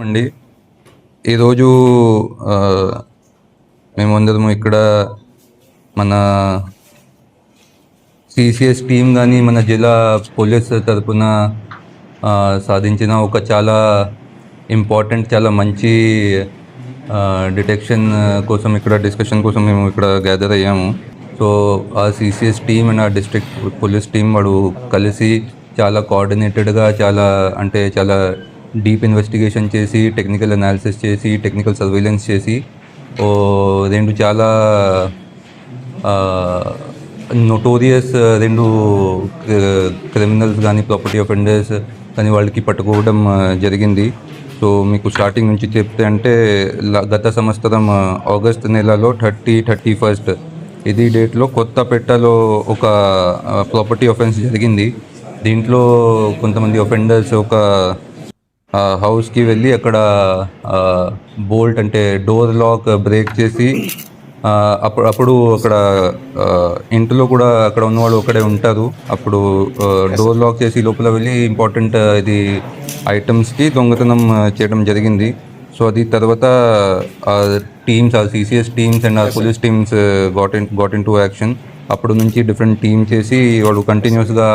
అండి ఈరోజు మేమందరము ఇక్కడ మన సిసిఎస్ టీం కానీ మన జిల్లా పోలీస్ తరపున సాధించిన ఒక చాలా ఇంపార్టెంట్ చాలా మంచి డిటెక్షన్ కోసం ఇక్కడ డిస్కషన్ కోసం మేము ఇక్కడ గ్యాదర్ అయ్యాము. సో ఆ సిసిఎస్ టీమ్ అండ్ ఆ డిస్ట్రిక్ట్ పోలీస్ టీం వాడు కలిసి చాలా కోఆర్డినేటెడ్గా చాలా డీప్ ఇన్వెస్టిగేషన్ చేసి టెక్నికల్ అనాలిసిస్ చేసి టెక్నికల్ సర్వేలెన్స్ చేసి రెండు చాలా నోటోరియస్ రెండు క్రిమినల్స్ కానీ ప్రాపర్టీ అఫెండర్స్ కానీ వాళ్ళకి పట్టుకోవడం జరిగింది. సో మీకు స్టార్టింగ్ నుంచి చెప్తే అంటే గత సంవత్సరం ఆగస్ట్ నెలలో 31 ఇది డేట్లో కొత్తపేటలో ఒక ప్రాపర్టీ అఫెన్స్ జరిగింది. దీంట్లో కొంతమంది అఫెండర్స్ ఒక హౌస్కి వెళ్ళి అక్కడ బోల్ట్ అంటే డోర్ లాక్ బ్రేక్ చేసి అప్పుడు అక్కడ ఇంట్లో కూడా అక్కడ ఉన్నవాళ్ళు ఒకడే ఉంటారు. అప్పుడు డోర్ లాక్ చేసి లోపల వెళ్ళి ఇంపార్టెంట్ ఇది ఐటమ్స్కి దొంగతనం చేయడం జరిగింది. సో అది తర్వాత teams CCS teams and police teams got in to action. అప్పుడు నుంచి డిఫరెంట్ టీమ్ చేసి వాళ్ళు కంటిన్యూస్గా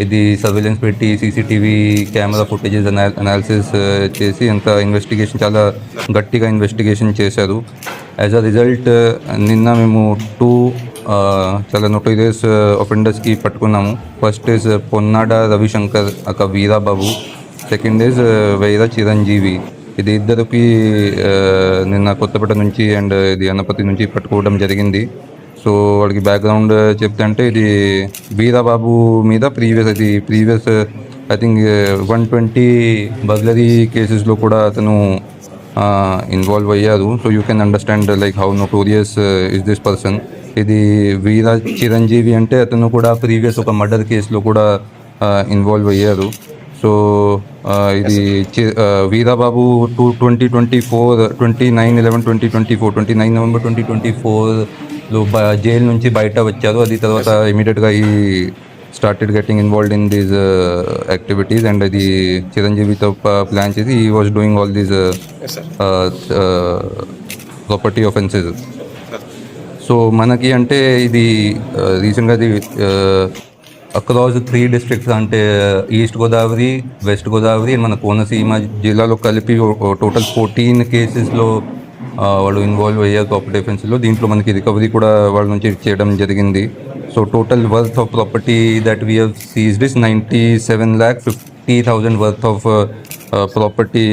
ఇది సర్వేలెన్స్ పెట్టి సీసీటీవీ కెమెరా ఫుటేజెస్ అనాలిసిస్ చేసి అంత ఇన్వెస్టిగేషన్ చాలా గట్టిగా ఇన్వెస్టిగేషన్ చేశారు. యాజ్ అ రిజల్ట్ నిన్న మేము 2 చాలా నోటోరియస్ అఫెండర్స్కి పట్టుకున్నాము. ఫస్ట్ ఈజ్ పొన్నాడ రవిశంకర్ అక్క వీరాబాబు, సెకండ్ ఈజ్ వైరా చిరంజీవి. ఇది ఇద్దరికి నిన్న కొత్తపేట నుంచి అండ్ ఇది అన్నపతి నుంచి పట్టుకోవడం జరిగింది. సో వాడికి బ్యాక్గ్రౌండ్ చెప్తే అంటే ఇది వీరాబాబు మీద ప్రీవియస్ ఐ థింక్ 120 బర్గ్లరీ కేసెస్లో కూడా అతను ఇన్వాల్వ్ అయ్యారు. So you can understand like how notorious is this person. ఇది వీరా చిరంజీవి అంటే అతను కూడా ప్రీవియస్ ఒక మర్డర్ కేసులో కూడా ఇన్వాల్వ్ అయ్యారు. సో ఇది వీరాబాబు 29 నవంబర్ 2024లో జైలు నుంచి బయట వచ్చారు. అది తర్వాత ఇమీడియట్గా ఈ started getting involved in these activities and ఇది చిరంజీవితో ప్లాన్ చేసి ఈ was doing all these property offences. So మనకి అంటే ఇది రీసెంట్గా ఇది అక్రాస్ 3 డిస్ట్రిక్ట్స్ అంటే east Godavari, west Godavari and మన కోనసీమ జిల్లాలో కలిపి టోటల్ 14 కేసెస్లో వాళ్ళు ఇన్వాల్వ్ అయ్యారు ప్రాపర్టీ అఫెన్స్లో. దీంట్లో మనకి రికవరీ కూడా వాళ్ళ నుంచి చేయడం జరిగింది. So total worth of property that we have seized is 97,50,000 worth of property